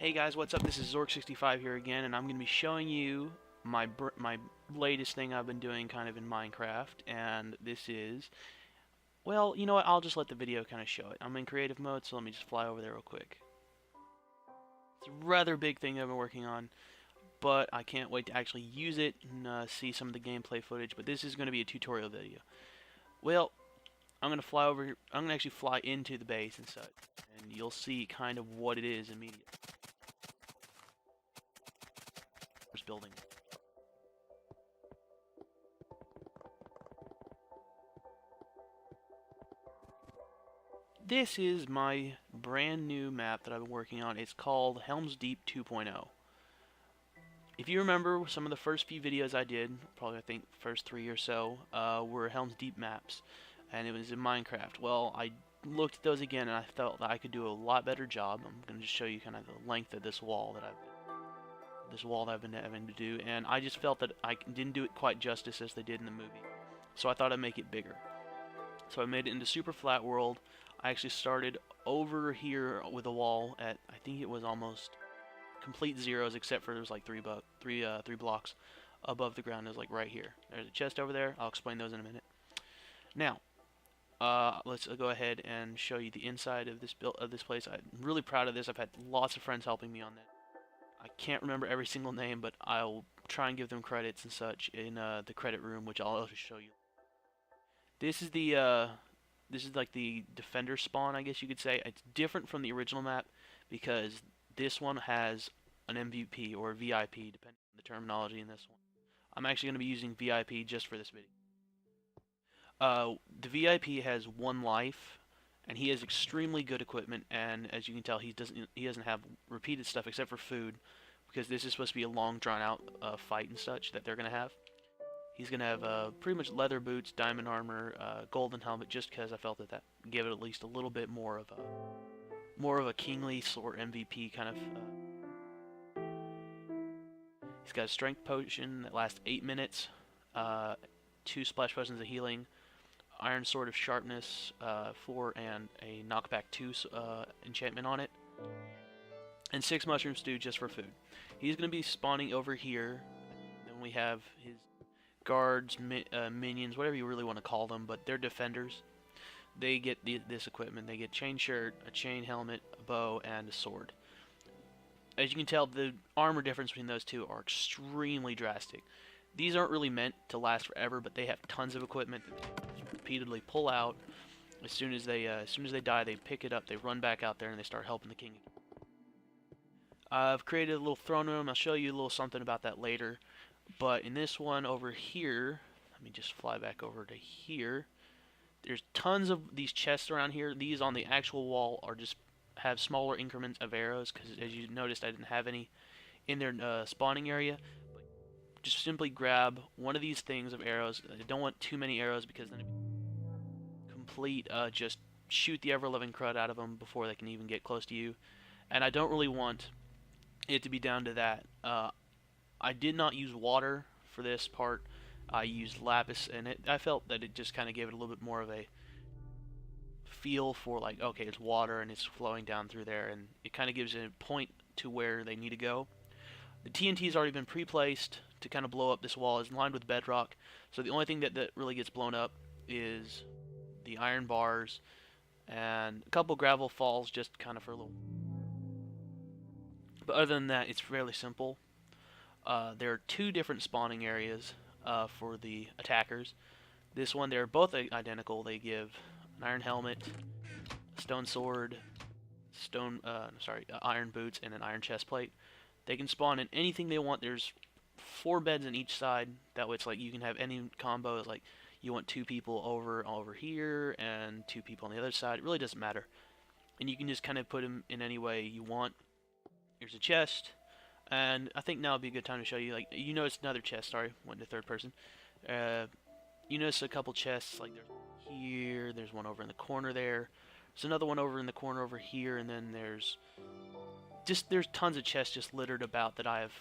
Hey guys, what's up? This is Zork65 here again, and I'm going to be showing you my latest thing I've been doing kind of in Minecraft, and this is, well, you know what, I'll just let the video kind of show it. I'm in creative mode, so let me just fly over there real quick. It's a rather big thing I've been working on, but I can't wait to actually use it and see some of the gameplay footage, but this is going to be a tutorial video. Well, I'm going to fly over here, I'm going to actually fly into the base and such, and you'll see kind of what it is immediately. Building. This is my brand new map that I've been working on. It's called Helms Deep 2.0. If you remember, some of the first few videos I did, probably I think first 3 or so, were Helms Deep maps, and it was in Minecraft. Well, I looked at those again and I felt that I could do a lot better job. I'm going to just show you kind of the length of this wall that I've been having to do, and I just felt that I didn't do it quite justice as they did in the movie. So I thought I'd make it bigger. So I made it into super flat world. I actually started over here with a wall at, I think it was almost complete zeros, except for there's like three blocks above the ground. Is like right here. There's a chest over there. I'll explain those in a minute. Now, let's go ahead and show you the inside of this place. I'm really proud of this. I've had lots of friends helping me on that. I can't remember every single name, but I'll try and give them credits and such in the credit room, which I'll also show you. This is like the defender spawn, I guess you could say. It's different from the original map because this one has an MVP or VIP, depending on the terminology in this one. I'm actually going to be using VIP just for this video. The VIP has 1 life, and he has extremely good equipment, and as you can tell, he doesn't have repeated stuff except for food, because this is supposed to be a long drawn out fight and such that they're gonna have. He's gonna have pretty much leather boots, diamond armor, golden helmet, just because I felt that gave it at least a little bit more of a kingly sort MVP kind of. He's got a strength potion that lasts 8 minutes, 2 splash potions of healing, Iron Sword of Sharpness 4, and a Knockback 2 enchantment on it. And 6 Mushroom Stew just for food. He's going to be spawning over here. Then we have his guards, minions, whatever you really want to call them, but they're defenders. They get this equipment. They get chain shirt, a chain helmet, a bow, and a sword. As you can tell, the armor difference between those two are extremely drastic. These aren't really meant to last forever, but they have tons of equipment that they repeatedly pull out. As soon as they die, they pick it up, they run back out there, and they start helping the king. I've created a little throne room. I'll show you a little something about that later. But in this one over here, let me just fly back over to here. There's tons of these chests around here. These on the actual wall are just have smaller increments of arrows, because as you noticed, I didn't have any in their spawning area. Just simply grab one of these things of arrows. I don't want too many arrows because then it complete just shoot the ever-loving crud out of them before they can even get close to you. And I don't really want it to be down to that. I did not use water for this part. I used lapis, and I felt that it just kind of gave it a little bit more of a feel for, like, okay, it's water and it's flowing down through there, and it kind of gives a point to where they need to go. The TNT has already been pre-placed to kind of blow up this wall. It's lined with bedrock, so the only thing that really gets blown up is the iron bars and a couple gravel falls, just kind of for a little. But other than that, it's fairly simple. There are 2 different spawning areas for the attackers. This one, they're both identical. They give an iron helmet, a stone sword, iron boots, and an iron chest plate. They can spawn in anything they want. There's 4 beds in each side. That way it's like you can have any combo. It's like you want 2 people over here and 2 people on the other side. It really doesn't matter. And you can just kind of put them in any way you want. Here's a chest. And I think now would be a good time to show you, like, you notice another chest, sorry, went to third person. You notice a couple chests, like there's here, there's one over in the corner there. There's another one over in the corner over here, and then there's tons of chests just littered about that I have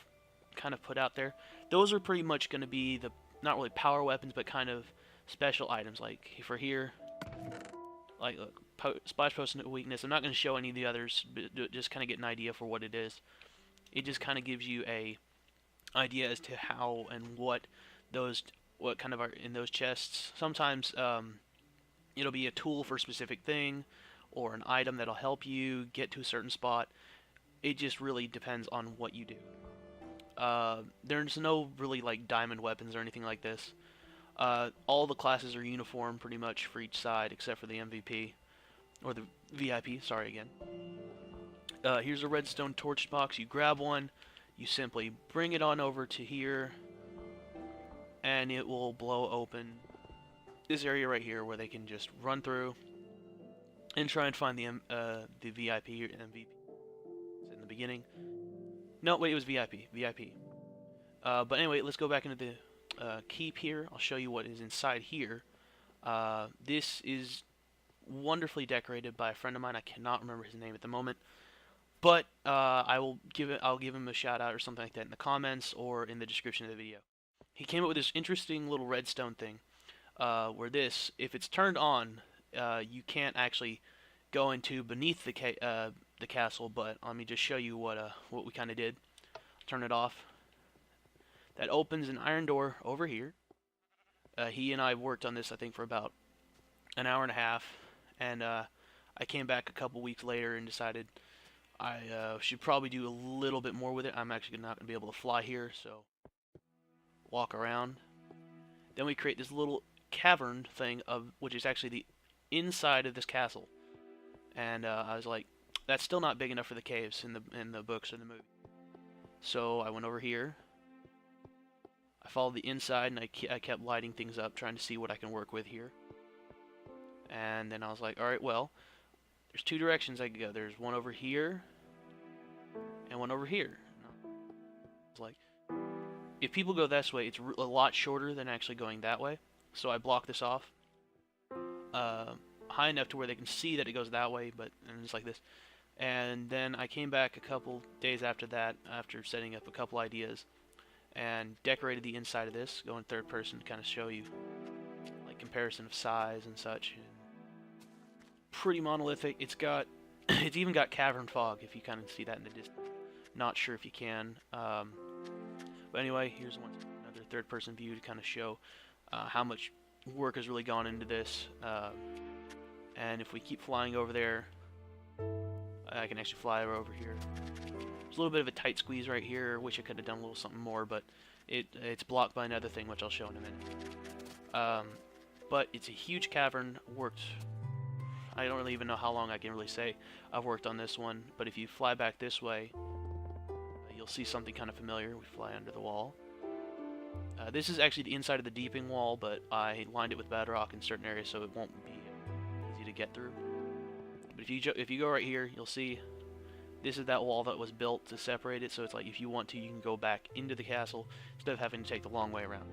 kind of put out there. Those are pretty much going to be the, not really power weapons, but kind of special items. Like for here, Like, look, splash potion weakness. I'm not going to show any of the others, but just kind of get an idea for what it is. It just kind of gives you a idea as to how and what kind of are in those chests. Sometimes it'll be a tool for a specific thing, or an item that'll help you get to a certain spot. It just really depends on what you do. There's no really like diamond weapons or anything like this. All the classes are uniform pretty much for each side except for the MVP, or the VIP, sorry again. Here's a redstone torch box. You grab one, you simply bring it on over to here, and it will blow open this area right here where they can just run through and try and find the VIP or MVP in the beginning. No, wait, it was VIP. But anyway, let's go back into the keep here. I'll show you what is inside here. This is wonderfully decorated by a friend of mine. I cannot remember his name at the moment, but I'll give him a shout out or something like that in the comments or in the description of the video. He came up with this interesting little redstone thing, where this, if it's turned on, you can't actually go into beneath the castle. But let me just show you what we kind of did. Turn it off. That opens an iron door over here. He and I worked on this, I think, for about an hour and a half, and I came back a couple weeks later and decided I should probably do a little bit more with it. I'm actually not going to be able to fly here, so walk around. Then we create this little cavern thing, which is actually the inside of this castle. And I was like, that's still not big enough for the caves in the books or the movie. So I went over here. I followed the inside, and I kept lighting things up, trying to see what I can work with here. And then I was like, alright, well, there's two directions I can go. There's one over here, and one over here. It's like, if people go this way, it's a lot shorter than actually going that way. So I blocked this off high enough to where they can see that it goes that way, and it's like this. And then I came back a couple days after that, after setting up a couple ideas, and decorated the inside of this, going third person to kind of show you like comparison of size and such. Pretty monolithic. It's even got cavern fog, if you kind of see that in the distance. Not sure if you can. But anyway, here's another third person view to kind of show how much work has really gone into this. And if we keep flying over there, I can actually fly over here. There's a little bit of a tight squeeze right here. Wish I could have done a little something more, but it's blocked by another thing, which I'll show in a minute. But it's a huge cavern. Worked. I don't really even know how long I can really say I've worked on this one. But if you fly back this way, you'll see something kind of familiar. We fly under the wall. This is actually the inside of the deeping wall, but I lined it with bedrock in certain areas, so it won't be easy to get through. But if you go right here, you'll see this is that wall that was built to separate it. So it's like if you want to, you can go back into the castle instead of having to take the long way around.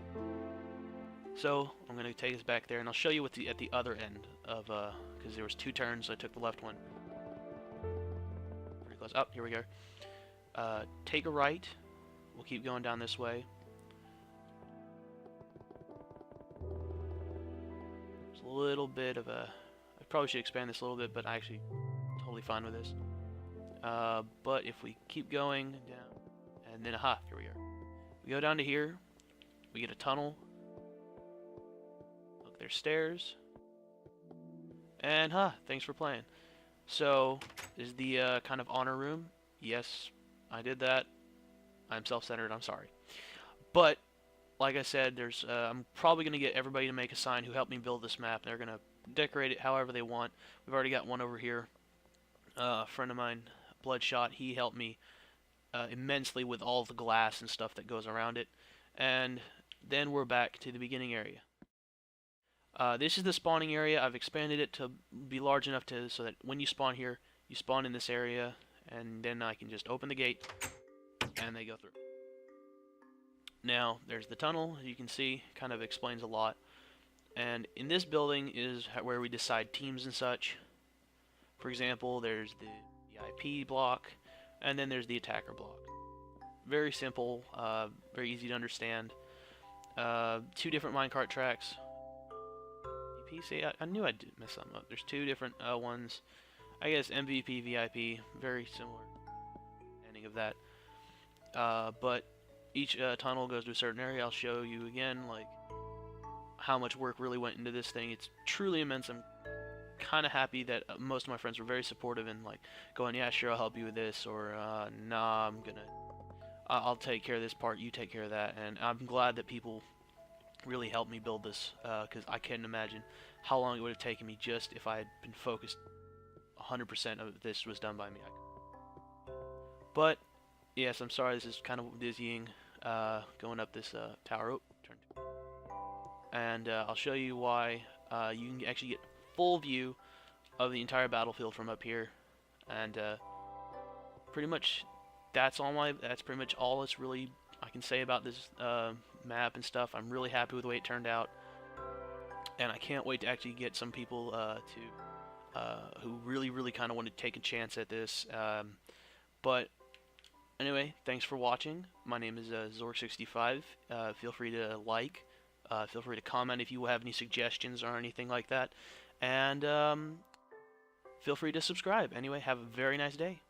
So I'm going to take us back there, and I'll show you what's at the other end of because there was two turns, so I took the left one. Pretty close. Up, here we go. Take a right. We'll keep going down this way. There's a little bit of a... I probably should expand this a little bit, but I'm actually totally fine with this. But if we keep going down, and then aha, here we are. We go down to here. We get a tunnel. Look, there's stairs. And thanks for playing. So, is the kind of honor room? Yes, I did that. I'm self-centered, I'm sorry. But, like I said, I'm probably going to get everybody to make a sign who helped me build this map. They're going to decorate it however they want. We've already got one over here. A friend of mine, Bloodshot, he helped me immensely with all the glass and stuff that goes around it. And then we're back to the beginning area. This is the spawning area. I've expanded it to be large enough so that when you spawn here, you spawn in this area, and then I can just open the gate, and they go through. Now, there's the tunnel, as you can see, kind of explains a lot. And in this building is where we decide teams and such. For example, there's the VIP block, and then there's the attacker block. Very simple, very easy to understand. Two different minecart tracks. PC, I knew I did mess something up. There's two different ones. I guess MVP, VIP, very similar ending of that. But each tunnel goes to a certain area. I'll show you again, like, how much work really went into this thing. It's truly immense. I'm kind of happy that most of my friends were very supportive and like going, yeah, sure, I'll help you with this, or nah, I'll take care of this part, you take care of that. And I'm glad that people really helped me build this, because I can't imagine how long it would have taken me just if I had been focused 100% of this was done by me. But yes, I'm sorry, this is kind of dizzying, going up this tower. Oh, turn. And I'll show you why you can actually get full view of the entire battlefield from up here. And pretty much that's pretty much all that's really I can say about this map and stuff. I'm really happy with the way it turned out, and I can't wait to actually get some people who really kind of want to take a chance at this. But anyway, thanks for watching. My name is Zork65. Feel free to like, feel free to comment if you have any suggestions or anything like that, and feel free to subscribe. Anyway, have a very nice day.